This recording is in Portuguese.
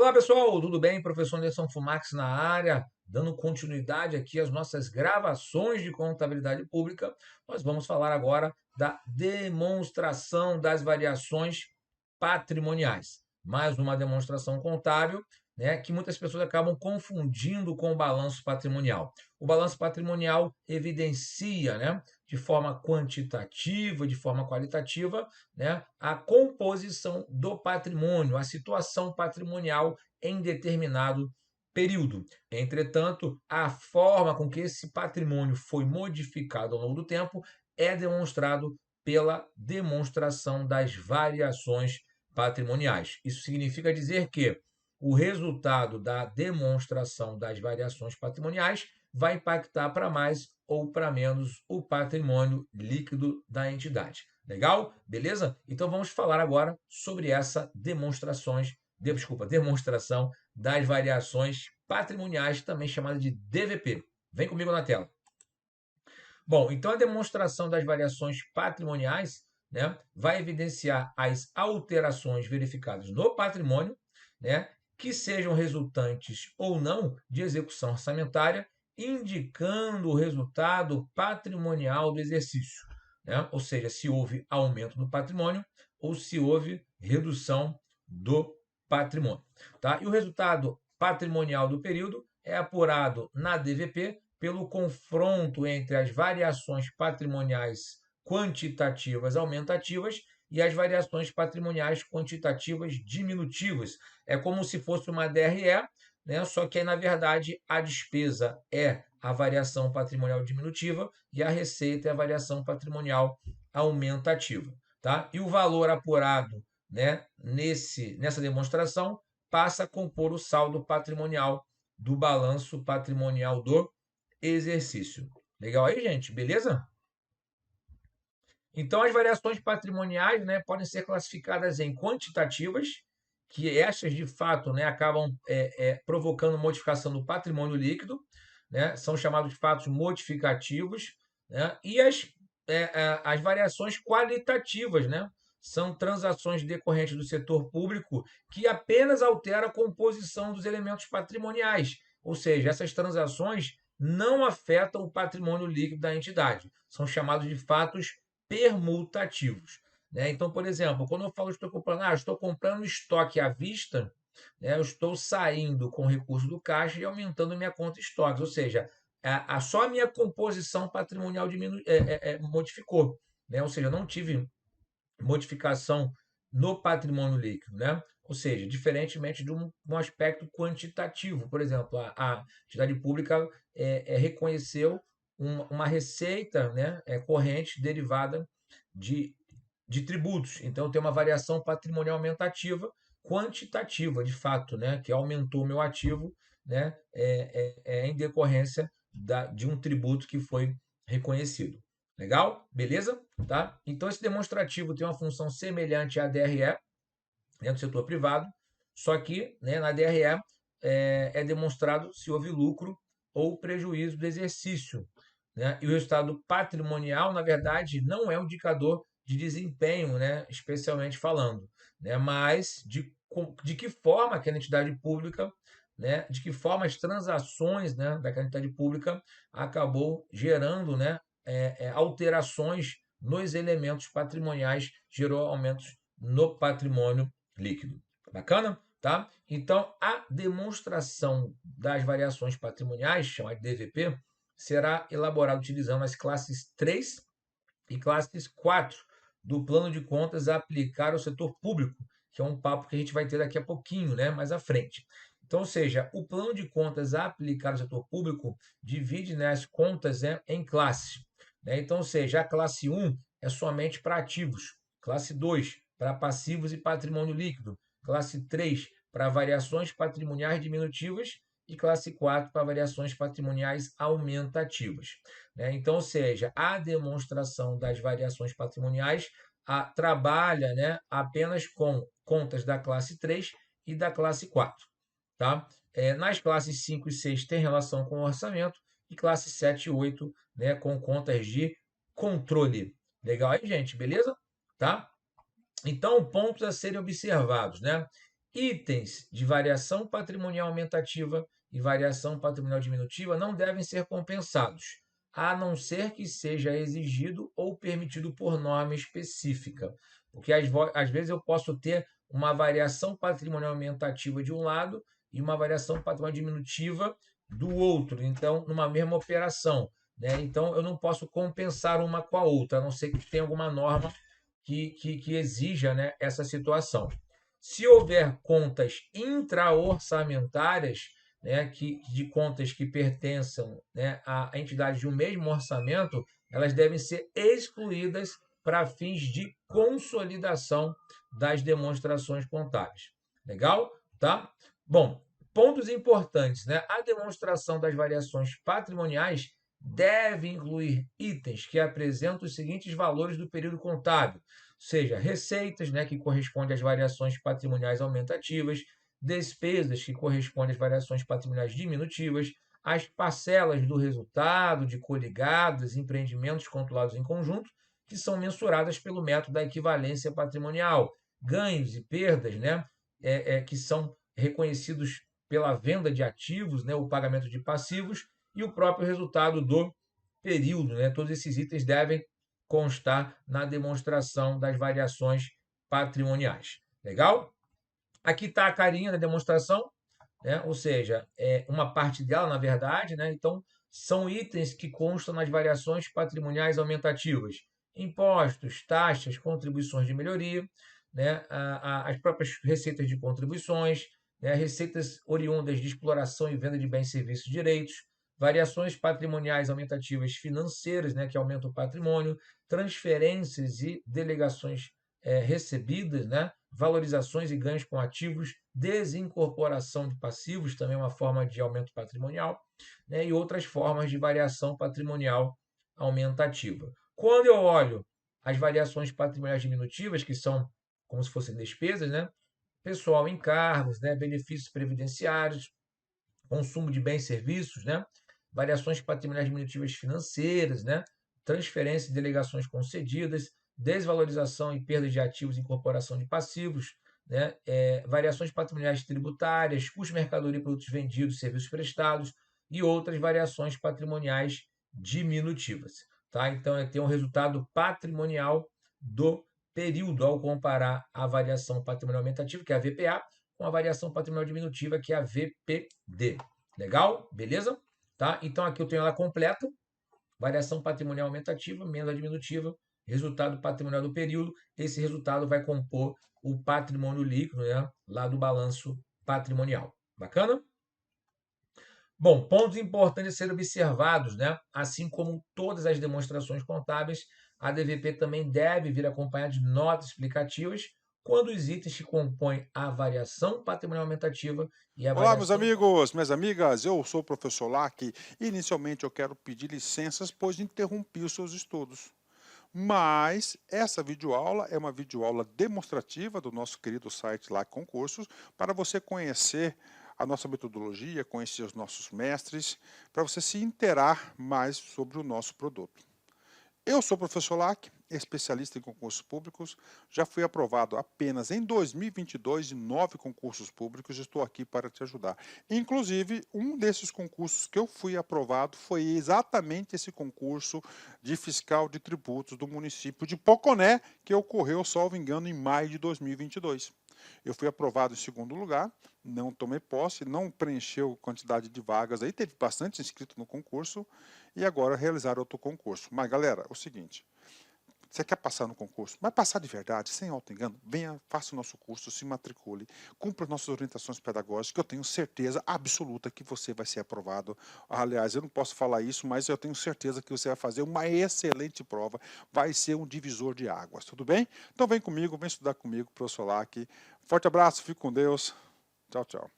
Olá pessoal, tudo bem? Professor Anderson Fumax na área, dando continuidade aqui às nossas gravações de contabilidade pública. Nós vamos falar agora da demonstração das variações patrimoniais. Mais uma demonstração contábil, né, que muitas pessoas acabam confundindo com o balanço patrimonial. O balanço patrimonial evidencia, né, de forma quantitativa, de forma qualitativa, né, a composição do patrimônio, a situação patrimonial em determinado período. Entretanto, a forma com que esse patrimônio foi modificado ao longo do tempo é demonstrado pela demonstração das variações patrimoniais. Isso significa dizer que o resultado da demonstração das variações patrimoniais vai impactar para mais ou para menos o patrimônio líquido da entidade. Legal? Beleza? Então vamos falar agora sobre essa demonstração das variações patrimoniais, também chamada de DVP. Vem comigo na tela. Bom, então a demonstração das variações patrimoniais, né, vai evidenciar as alterações verificadas no patrimônio, né, que sejam resultantes ou não de execução orçamentária, indicando o resultado patrimonial do exercício, né? Ou seja, se houve aumento do patrimônio ou se houve redução do patrimônio. Tá? E o resultado patrimonial do período é apurado na DVP pelo confronto entre as variações patrimoniais quantitativas aumentativas e as variações patrimoniais quantitativas diminutivas. É como se fosse uma DRE, né? Só que aí, na verdade, a despesa é a variação patrimonial diminutiva e a receita é a variação patrimonial aumentativa. Tá? E o valor apurado, né, nessa demonstração passa a compor o saldo patrimonial do balanço patrimonial do exercício. Legal aí, gente? Beleza? Então, as variações patrimoniais, né, podem ser classificadas em quantitativas, que essas, de fato, né, acabam provocando modificação do patrimônio líquido, né, são chamados de fatos modificativos, né, e as variações qualitativas, né, são transações decorrentes do setor público que apenas alteram a composição dos elementos patrimoniais, ou seja, essas transações não afetam o patrimônio líquido da entidade, são chamados de fatos permutativos. Né? Então, por exemplo, quando eu falo estou comprando estoque à vista, né, eu estou saindo com o recurso do caixa e aumentando minha conta estoques, ou seja, só a minha composição patrimonial modificou, né? Ou seja, eu não tive modificação no patrimônio líquido, né? Ou seja, diferentemente de um aspecto quantitativo. Por exemplo, a entidade pública reconheceu uma receita, né, corrente derivada de, de tributos. Então, tem uma variação patrimonial aumentativa quantitativa, de fato, né, que aumentou o meu ativo, né, em decorrência de um tributo que foi reconhecido. Legal? Beleza? Tá? Então, esse demonstrativo tem uma função semelhante à DRE, dentro do setor privado, só que, né, na DRE é demonstrado se houve lucro ou prejuízo do exercício. Né? E o resultado patrimonial, na verdade, não é um indicador de desempenho, né, especialmente falando, né, mas de que forma aquela entidade pública, né, de que forma as transações, né, daquela entidade pública acabou gerando, né, alterações nos elementos patrimoniais, gerou aumentos no patrimônio líquido. Bacana? Tá? Então, a demonstração das variações patrimoniais, chamada de DVP, será elaborada utilizando as classes 3 e classes 4 do plano de contas a aplicar ao setor público, que é um papo que a gente vai ter daqui a pouquinho, né, mais à frente. Então, ou seja, o plano de contas a aplicar ao setor público divide, né, as contas, né, em classes. Né? Então, ou seja, a classe 1 é somente para ativos, classe 2 para passivos e patrimônio líquido, classe 3 para variações patrimoniais diminutivas e classe 4 para variações patrimoniais aumentativas. Né? Então, ou seja, a demonstração das variações patrimoniais trabalha, né, apenas com contas da classe 3 e da classe 4. Tá? Nas classes 5 e 6 tem relação com o orçamento e classe 7 e 8, né, com contas de controle. Legal aí, gente? Beleza? Tá? Então, pontos a serem observados, né? Itens de variação patrimonial aumentativa e variação patrimonial diminutiva não devem ser compensados, a não ser que seja exigido ou permitido por norma específica. Porque às vezes eu posso ter uma variação patrimonial aumentativa de um lado e uma variação patrimonial diminutiva do outro, então, numa mesma operação, né? Então, eu não posso compensar uma com a outra, a não ser que tenha alguma norma que exija, né, essa situação. Se houver contas intraorçamentárias, né, de contas que pertençam, né, a entidades de um mesmo orçamento, elas devem ser excluídas para fins de consolidação das demonstrações contábeis. Legal? Tá? Bom, pontos importantes, né? A demonstração das variações patrimoniais deve incluir itens que apresentam os seguintes valores do período contábil, seja receitas, né, que correspondem às variações patrimoniais aumentativas, despesas, que correspondem às variações patrimoniais diminutivas, as parcelas do resultado de coligados, empreendimentos controlados em conjunto, que são mensuradas pelo método da equivalência patrimonial, ganhos e perdas, né, que são reconhecidos pela venda de ativos, né, o pagamento de passivos e o próprio resultado do período, né? Todos esses itens devem constar na demonstração das variações patrimoniais. Legal? Aqui está a carinha da demonstração, né? Ou seja, é uma parte dela, na verdade, né? Então, são itens que constam nas variações patrimoniais aumentativas. Impostos, taxas, contribuições de melhoria, né? As próprias receitas de contribuições, né? Receitas oriundas de exploração e venda de bens, serviços e direitos, variações patrimoniais aumentativas financeiras, né? Que aumentam o patrimônio, transferências e delegações recebidas, né? Valorizações e ganhos com ativos, desincorporação de passivos, também é uma forma de aumento patrimonial, né? E outras formas de variação patrimonial aumentativa. Quando eu olho as variações patrimoniais diminutivas, que são como se fossem despesas, né? Pessoal em cargos, né? Benefícios previdenciários, consumo de bens e serviços, né? Variações patrimoniais diminutivas financeiras, né? Transferência de delegações concedidas, desvalorização e perda de ativos e incorporação de passivos, né? Variações patrimoniais tributárias, custo de mercadoria e produtos vendidos, serviços prestados e outras variações patrimoniais diminutivas. Tá? Então, tem um resultado patrimonial do período ao comparar a variação patrimonial aumentativa, que é a VPA, com a variação patrimonial diminutiva, que é a VPD. Legal? Beleza? Tá? Então, aqui eu tenho ela completa, variação patrimonial aumentativa menos a diminutiva, resultado patrimonial do período. Esse resultado vai compor o patrimônio líquido, né, lá do balanço patrimonial. Bacana? Bom, pontos importantes a serem observados, né? Assim como todas as demonstrações contábeis, a DVP também deve vir acompanhada de notas explicativas quando os itens que compõem a variação patrimonial aumentativa e a Olá, meus variação. amigos, minhas amigas, eu sou o professor Lac. Inicialmente eu quero pedir licenças, pois interrompi os seus estudos. Mas essa videoaula é uma videoaula demonstrativa do nosso querido site Lac Concursos, para você conhecer a nossa metodologia, conhecer os nossos mestres, para você se inteirar mais sobre o nosso produto. Eu sou o professor Lac, especialista em concursos públicos, já fui aprovado apenas em 2022 em 9 concursos públicos e estou aqui para te ajudar. Inclusive, um desses concursos que eu fui aprovado foi exatamente esse concurso de fiscal de tributos do município de Poconé, que ocorreu, salvo engano, em maio de 2022. Eu fui aprovado em segundo lugar, não tomei posse, não preencheu quantidade de vagas aí, teve bastante inscrito no concurso e agora realizaram outro concurso. Mas galera, é o seguinte, você quer passar no concurso, mas passar de verdade, sem auto-engano, venha, faça o nosso curso, se matricule, cumpra as nossas orientações pedagógicas, que eu tenho certeza absoluta que você vai ser aprovado. Aliás, eu não posso falar isso, mas eu tenho certeza que você vai fazer uma excelente prova, vai ser um divisor de águas, tudo bem? Então vem comigo, vem estudar comigo, professor Lac. Forte abraço, fique com Deus. Tchau, tchau.